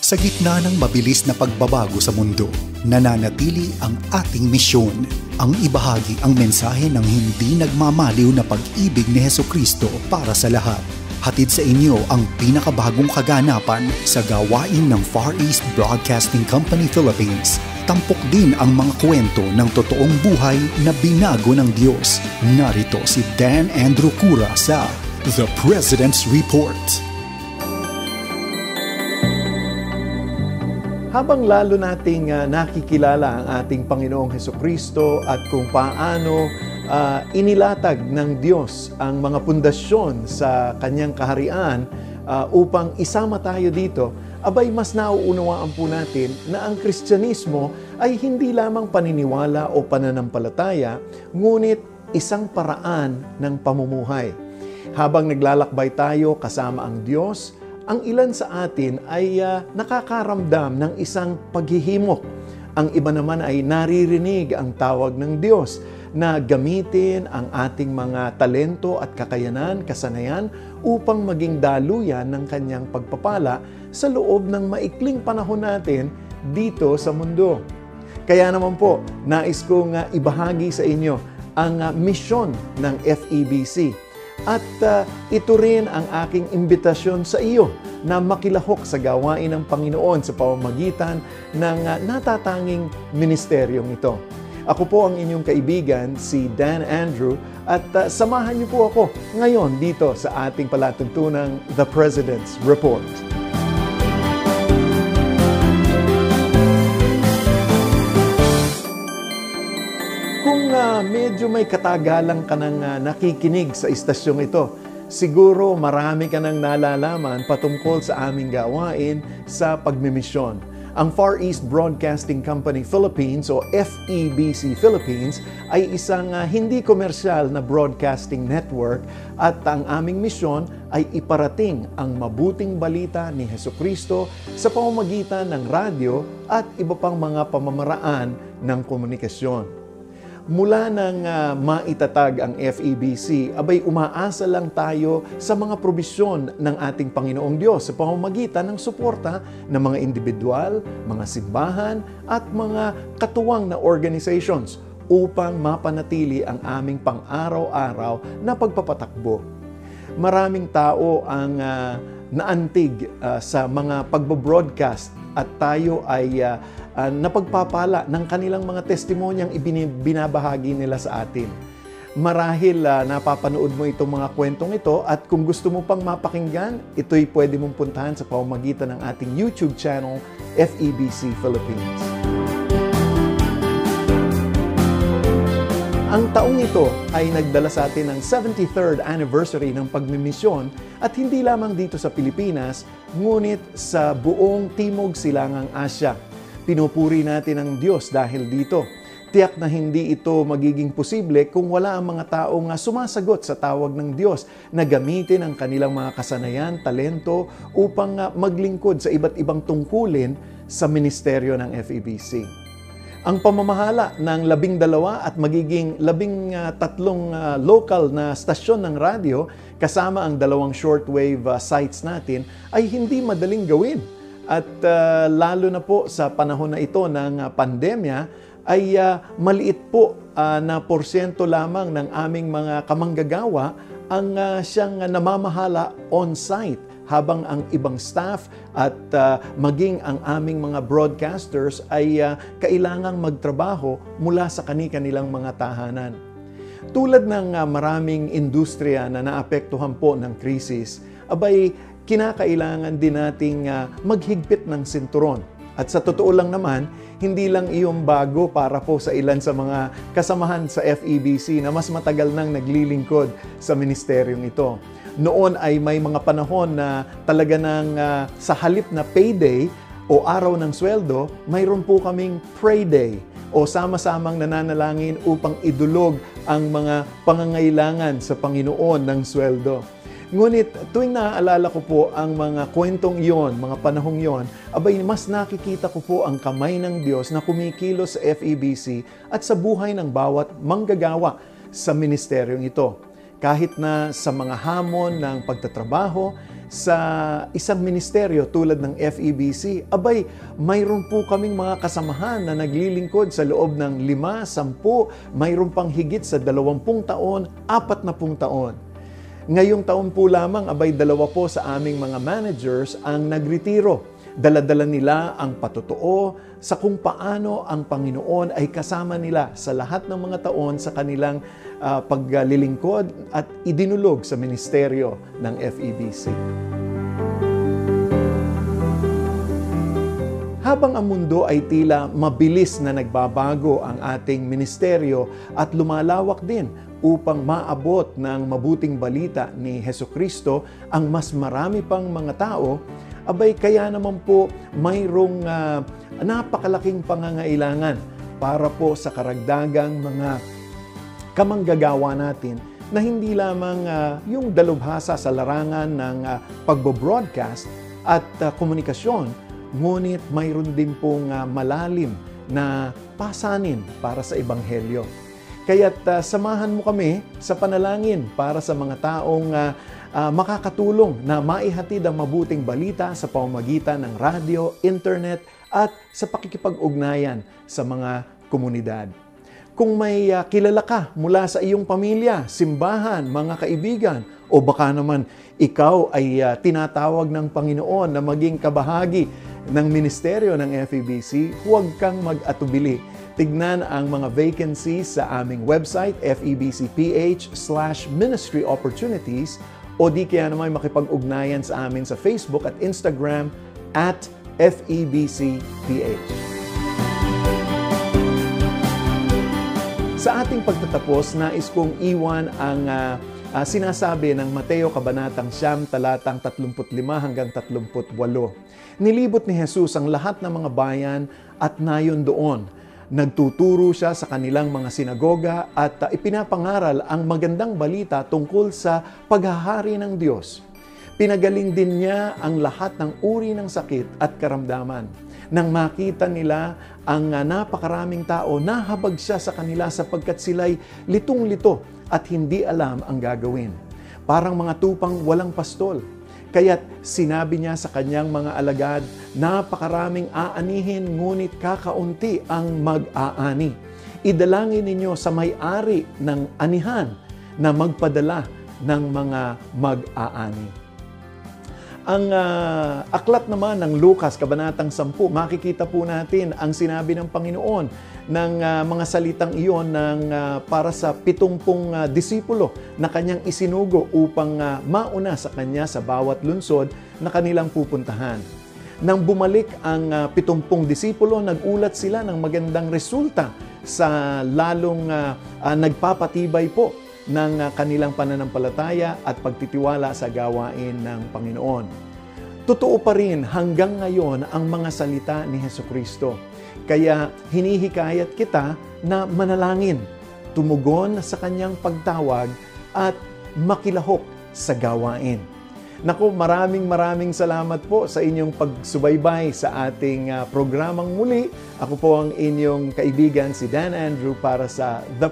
Sa gitna ng mabilis na pagbabago sa mundo, nananatili ang ating misyon, ang ibahagi ang mensahe ng hindi nagmamaliw na pag-ibig ni Hesukristo para sa lahat. Hatid sa inyo ang pinakabagong kaganapan sa gawain ng Far East Broadcasting Company Philippines. Tampok din ang mga kwento ng totoong buhay na binago ng Diyos. Narito si Dan Andrew Cura sa The President's Report. Habang lalo nating nakikilala ang ating Panginoong Hesukristo at kung paano inilatag ng Diyos ang mga pundasyon sa Kanyang kaharian upang isama tayo dito, abay mas nauunawaan po natin na ang Kristyanismo ay hindi lamang paniniwala o pananampalataya, ngunit isang paraan ng pamumuhay. Habang naglalakbay tayo kasama ang Diyos, ang ilan sa atin ay nakakaramdam ng isang paghihimok. Ang iba naman ay naririnig ang tawag ng Diyos na gamitin ang ating mga talento at kakayanan, kasanayan upang maging daluyan ng Kanyang pagpapala sa loob ng maikling panahon natin dito sa mundo. Kaya naman po, nais kong ibahagi sa inyo ang misyon ng FEBC. At ito rin ang aking imbitasyon sa iyo na makilahok sa gawain ng Panginoon sa pamamagitan ng natatanging ministeryong ito. Ako po ang inyong kaibigan, si Dan Andrew, at samahan niyo po ako ngayon dito sa ating palatuntunang The President's Report. Kung medyo may katagalan ka nang nakikinig sa istasyong ito, siguro marami ka nang nalalaman patungkol sa aming gawain sa pagmimisyon. Ang Far East Broadcasting Company Philippines o FEBC Philippines ay isang hindi komersyal na broadcasting network at ang aming misyon ay iparating ang mabuting balita ni Hesukristo sa pamamagitan ng radyo at iba pang mga pamamaraan ng komunikasyon. Mula nang maitatag ang FEBC, abay umaasa lang tayo sa mga probisyon ng ating Panginoong Diyos sa pamamagitan ng suporta ng mga individual, mga simbahan at mga katuwang na organizations upang mapanatili ang aming pang-araw-araw na pagpapatakbo. Maraming tao ang naantig sa mga pagbo-broadcast at tayo ay napagpapala ng kanilang mga testimonyang binabahagi nila sa atin. Marahil napapanood mo itong mga kwentong ito at kung gusto mo pang mapakinggan, ito'y pwede mong puntahan sa pamamagitan ng ating YouTube channel, FEBC Philippines. Ang taong ito ay nagdala sa atin ng 73rd anniversary ng pagmimisyon at hindi lamang dito sa Pilipinas, ngunit sa buong Timog Silangang Asya. Pinupuri natin ang Diyos dahil dito. Tiyak na hindi ito magiging posible kung wala ang mga taong sumasagot sa tawag ng Diyos na gamitin ang kanilang mga kasanayan, talento upang maglingkod sa iba't ibang tungkulin sa ministeryo ng FEBC. Ang pamamahala ng 12 at magiging 13 local na stasyon ng radyo kasama ang 2 shortwave sites natin ay hindi madaling gawin. At lalo na po sa panahon na ito ng pandemya ay maliit po na porsyento lamang ng aming mga kamanggagawa ang siyang namamahala on-site habang ang ibang staff at maging ang aming mga broadcasters ay kailangang magtrabaho mula sa kani-kanilang mga tahanan. Tulad ng maraming industriya na naapektuhan po ng krisis, abay kinakailangan din nating maghigpit ng sinturon. At sa totoo lang naman, hindi lang iyon bago para po sa ilan sa mga kasamahan sa FEBC na mas matagal nang naglilingkod sa ministeryong ito. Noon ay may mga panahon na talaga nang sa halip na payday o araw ng sweldo, mayroon po kaming pray day o sama-samang nananalangin upang idulog ang mga pangangailangan sa Panginoon ng sweldo. Ngunit tuwing naaalala ko po ang mga kwentong iyon, mga panahong iyon, abay mas nakikita ko po ang kamay ng Diyos na kumikilos sa FEBC at sa buhay ng bawat manggagawa sa ministeryong ito. Kahit na sa mga hamon ng pagtatrabaho, sa isang ministeryo tulad ng FEBC, abay, mayroon po kaming mga kasamahan na naglilingkod sa loob ng 5, 10, mayroon pang higit sa 20 taon, 40 taon. Ngayong taon po lamang, abay 2 po sa aming mga managers ang nagretiro. Dala-dala nila ang patotoo sa kung paano ang Panginoon ay kasama nila sa lahat ng mga taon sa kanilang paglilingkod at idinulog sa ministeryo ng FEBC. Habang ang mundo ay tila mabilis na nagbabago ang ating ministeryo at lumalawak din upang maabot ng mabuting balita ni Hesukristo ang mas marami pang mga tao, abay kaya naman po mayroong napakalaking pangangailangan para po sa karagdagang mga kamanggagawa natin na hindi lamang yung dalubhasa sa larangan ng pagbo-broadcast at komunikasyon, ngunit mayroon din pong malalim na pasanin para sa Ebanghelyo. Kaya't samahan mo kami sa panalangin para sa mga taong makakatulong na maihatid ang mabuting balita sa pamamagitan ng radyo, internet at sa pakikipag-ugnayan sa mga komunidad. Kung may kilala ka mula sa iyong pamilya, simbahan, mga kaibigan, o baka naman ikaw ay tinatawag ng Panginoon na maging kabahagi ng ministeryo ng FEBC, huwag kang mag-atubili. Tignan ang mga vacancies sa aming website, febcph/ministry opportunities, o di kaya naman makipag-ugnayan sa amin sa Facebook at Instagram at FEBCPH. Sa ating pagtatapos, nais kong iwan ang sinasabi ng Mateo Kabanatang 9, talatang 35 hanggang 38. Nilibot ni Jesus ang lahat ng mga bayan at nayon doon. Nagtuturo siya sa kanilang mga sinagoga at ipinapangaral ang magandang balita tungkol sa paghahari ng Diyos. Pinagaling din niya ang lahat ng uri ng sakit at karamdaman. Nang makita nila ang napakaraming tao, nahabag siya sa kanila sapagkat sila'y litong-lito at hindi alam ang gagawin. Parang mga tupang walang pastol. Kaya't sinabi niya sa kanyang mga alagad, napakaraming aanihin ngunit kakaunti ang mag-aani. Idalangin ninyo sa may-ari ng anihan na magpadala ng mga mag-aani. Ang aklat naman ng Lucas, Kabanatang 10, makikita po natin ang sinabi ng Panginoon ng mga salitang iyon para sa 70 disipulo na kanyang isinugo upang mauna sa kanya sa bawat lungsod na kanilang pupuntahan. Nang bumalik ang 70 disipulo, nagulat sila ng magandang resulta sa lalong nagpapatibay po ng kanilang pananampalataya at pagtitiwala sa gawain ng Panginoon. Totoo pa rin hanggang ngayon ang mga salita ni Hesukristo. Kaya hinihikayat kita na manalangin, tumugon sa kanyang pagtawag at makilahok sa gawain. Naku, maraming salamat po sa inyong pagsubaybay sa ating programang muli. Ako po ang inyong kaibigan, si Dan Andrew, para sa The